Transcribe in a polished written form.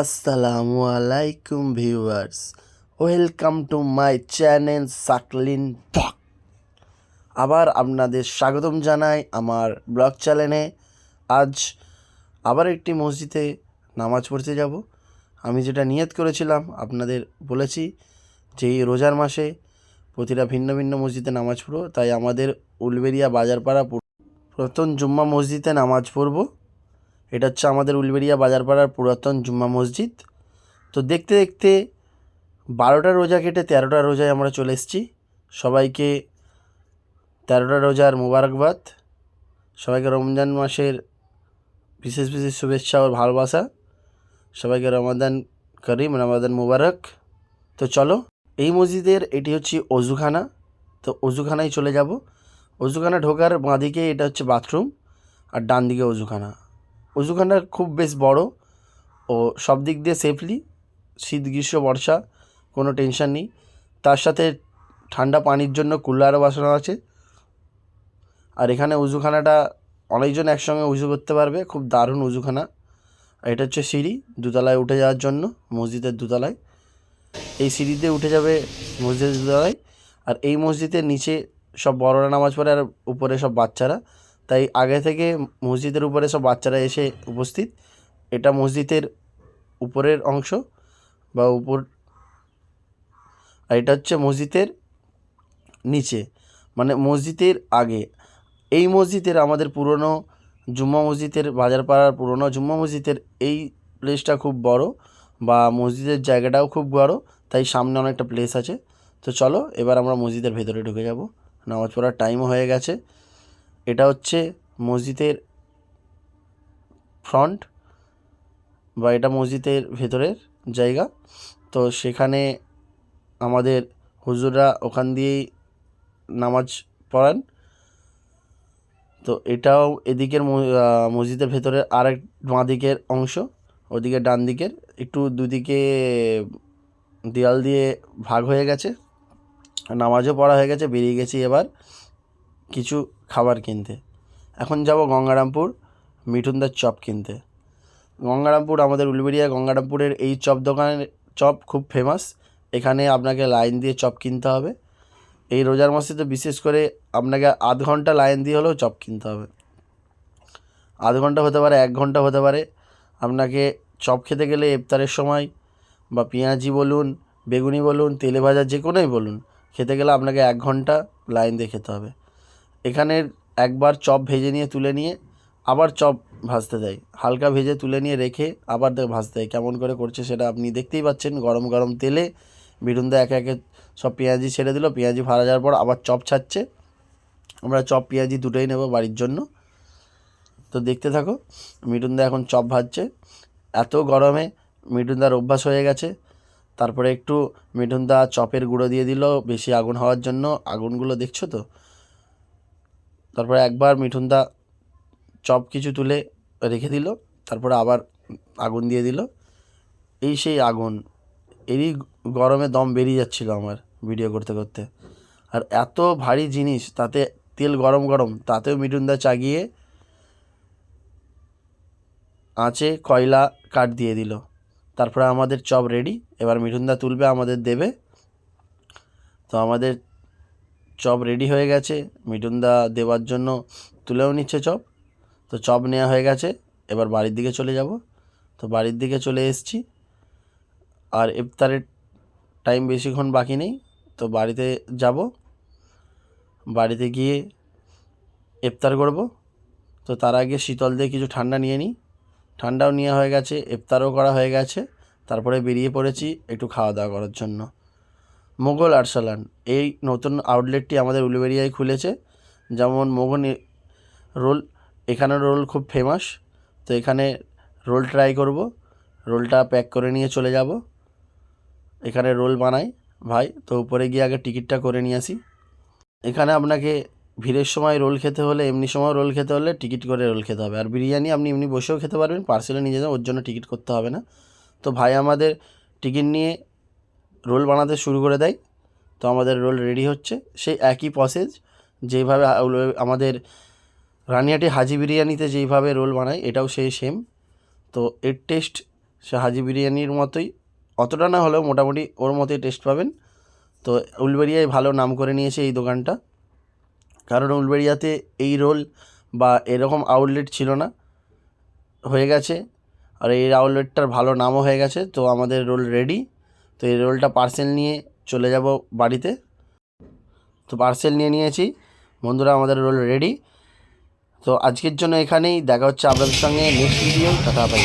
আসসালামু আলাইকুম viewers, welcome to my channel Saqlain blog. আবার আপনাদের স্বাগতম জানাই আমার ব্লগ চ্যানেলে। আজ আবার একটি মসজিদে নামাজ পড়তে যাব। আমি যেটা নিয়ত করেছিলাম আপনাদের বলেছি যে এই রোজার মাসে প্রতিটা ভিন্ন ভিন্ন মসজিদে নামাজ পড়ব, তাই আমাদের উলবেড়িয়া বাজারপাড়া পুরাতন জুম্মা মসজিদে নামাজ পড়ব। এটা হচ্ছে আমাদের উলবেড়িয়া বাজারপাড়ার পুরাতন জুম্মা মসজিদ। তো দেখতে দেখতে 12টা রোজা কেটে 13টা রোজায় আমরা চলে এসেছি। সবাইকে 13টা রোজার মোবারকবাদ। সবাইকে রমজান মাসের বিশেষ বিশেষ শুভেচ্ছা ও ভালোবাসা। সবাইকে রমাদান করিম, রমাদান মুবারক। তো চলো, এই মসজিদের এটি হচ্ছে অজুখানা। তো অজুখানায় চলে যাব। অজুখানা ঢোকার বাঁদিকে এটা হচ্ছে বাথরুম, আর ডান দিকে অজুখানা। অজুখানা খুব বেশ বড় ও সব দিক দিয়ে সেফলি, শীত গ্রীষ্ম বর্ষা কোনো টেনশন নেই। তার সাথে ঠান্ডা পানির জন্য কুলারও বসানো আছে। আর এখানে উজুখানাটা অনেকজন একসঙ্গে উজু করতে পারবে, খুব দারুণ উজুখানা। আর এটা হচ্ছে সিঁড়ি দোতলায় উঠে যাওয়ার জন্য, মসজিদের দোতলায়। এই সিঁড়িতে উঠে যাবে মসজিদের দোতলায়। আর এই মসজিদের নিচে সব বড়রা নামাজ পড়ে আর উপরে সব বাচ্চারা, তাই আগে থেকে মসজিদের উপরে সব বাচ্চারা এসে উপস্থিত। এটা মসজিদের উপরের অংশ বা উপর, আর এটা হচ্ছে মসজিদের নিচে, মানে মসজিদের আগে। এই মসজিদের আমাদের পুরনো জুম্মা মসজিদের বাজারপাড়ার পুরনো জুম্মা মসজিদের এই প্লেসটা খুব বড়, বা মসজিদের জায়গাটাও খুব বড়, তাই সামনে অনেকটা প্লেস আছে। তো চলো এবার আমরা মসজিদের ভেতরে ঢুকে যাব, নামাজ পড়ার টাইমও হয়ে গেছে। এটা হচ্ছে মসজিদের ফ্রন্ট, বা এটা মসজিদের ভেতরের জায়গা। তো সেখানে আমাদের হুজুররা ওখান দিয়েই নামাজ পড়ান। তো এটাও এদিকের মসজিদের ভেতরের আরেক বাঁ দিকের অংশ, ওদিকে ডান দিকের একটু দুদিকে দেয়াল দিয়ে ভাগ হয়ে গেছে। নামাজও পড়া হয়ে গেছে, বেরিয়ে গেছি এবার কিছু খাবার কিনতে। এখন যাব গঙ্গারামপুর মিঠুনদার চপ কিনতে। গঙ্গারামপুর, আমাদের উলবেড়িয়া গঙ্গারামপুরের এই চপ দোকানের চপ খুব ফেমাস। এখানে আপনাকে লাইন দিয়ে চপ কিনতে হবে। এই রোজার মাসে তো বিশেষ করে আপনাকে আধ ঘন্টা লাইন দিয়ে হলেও চপ কিনতে হবে। আধ ঘন্টা হতে পারে, 1 ঘন্টা হতে পারে। আপনাকে চপ খেতে গেলে ইফতারের সময়, বা পেঁয়াজি বলুন, বেগুনি বলুন, তেলে ভাজা যে কোনোই বলুন, খেতে গেলে আপনাকে 1 ঘন্টা লাইন দিয়ে খেতে হবে। এখানের একবার চপ ভেজে নিয়ে তুলে নিয়ে আবার চপ ভাজতে দেয়, হালকা ভেজে তুলে নিয়ে রেখে আবার ভাজতে দেয়। কেমন করে করছে সেটা আপনি দেখতেই পাচ্ছেন। গরম গরম তেলে মিঠুনদা একে একে সব পেঁয়াজি ছেড়ে দিল, পেঁয়াজি ভাজা যাওয়ার পর আবার চপ ছাড়ছে। আমরা চপ পেঁয়াজি দুটোই নেব বাড়ির জন্য। তো দেখতে থাকো, মিঠুনদা এখন চপ ভাজছে। এত গরমে মিঠুনদার অভ্যাস হয়ে গেছে। তারপরে একটু মিঠুনদা চপের গুঁড়ো দিয়ে দিল বেশি আগুন হওয়ার জন্য। আগুনগুলো দেখছো তো। তারপরে একবার মিঠুনদা চপ কিছু তুলে রেখে দিল, তারপরে আবার আগুন দিয়ে দিল। এই সেই আগুন, এরই গরমে দম বেরিয়ে যাচ্ছিল আমার ভিডিও করতে করতে। আর এত ভারী জিনিস, তাতে তেল গরম গরম, তাতেও মিঠুনদা চাগিয়ে আঁচে কয়লা কাঠ দিয়ে দিল। তারপরে আমাদের চপ রেডি। এবার মিঠুনদা তুলবে, আমাদের দেবে। তো আমাদের চপ রেডি হয়ে গেছে, মিঠুনদা দেওয়ার জন্য তুলেও নিচ্ছে চপ। তো চপ নেওয়া হয়ে গেছে, এবার বাড়ির দিকে চলে যাব। তো বাড়ির দিকে চলে এসেছি। আর ইফতারের টাইম বেশিক্ষণ বাকি নেই, তো বাড়িতে যাব। বাড়িতে গিয়ে ইফতার করব। তো তার আগে শীতল দিয়ে কিছু ঠান্ডা নিয়ে নিই। ঠান্ডাও নেওয়া হয়ে গেছে, ইফতারও করা হয়ে গেছে। তারপরে বেরিয়ে পড়েছি একটু খাওয়া দাওয়া করার জন্য। মোগল আরসালান, এই নতুন আউটলেটটি আমাদের উলুবেড়িয়ায় খুলেছে। যেমন মোগল রোল, এখানের রোল খুব ফেমাস। তো এখানে রোল ট্রাই করব। রোলটা প্যাক করে নিয়ে চলে যাব। এখানে রোল বানাই ভাই। তো উপরে গিয়ে আগে টিকিটটা করে নিয়ে আসি। এখানে আপনাকে ভিড়ের সময় রোল খেতে হলে, এমনি সময় রোল খেতে হলে টিকিট করে রোল খেতে হবে। আর বিরিয়ানি আপনি এমনি বসেও খেতে পারবেন, পার্সেলে নিয়ে যাবেন, ওর জন্য টিকিট করতে হবে না। তো ভাই আমাদের টিকিট নিয়ে রোল বানাতে শুরু করে দেয়। তো আমাদের রোল রেডি হচ্ছে, সেই একই প্রসেস যেইভাবে আমাদের রানিহাটি হাজি বিরিয়ানিতে যেইভাবে রোল বানায়, এটাও সেই সেম। তো এর টেস্ট সে হাজি বিরিয়ানির মতোই, অতটা না হলেও মোটামুটি ওর মতোই টেস্ট পাবেন। তো উলুবেড়িয়ায় ভালো নাম করে নিয়েছে এই দোকানটা, কারণ উলুবেড়িয়াতে এই রোল বা এরকম আউটলেট ছিল না, হয়ে গেছে। আর এই আউটলেটটার ভালো নামও হয়ে গেছে। তো আমাদের রোল রেডি। তো এই রোলটা পার্সেল নিয়ে চলে যাব বাড়িতে। তো পার্সেল নিয়ে নিয়েছি বন্ধুরা, আমাদের রোল রেডি। তো আজকের জন্য এখানেই, দেখা হচ্ছে আপনাদের সঙ্গে নেক্সট ভিডিও। কথা হবে।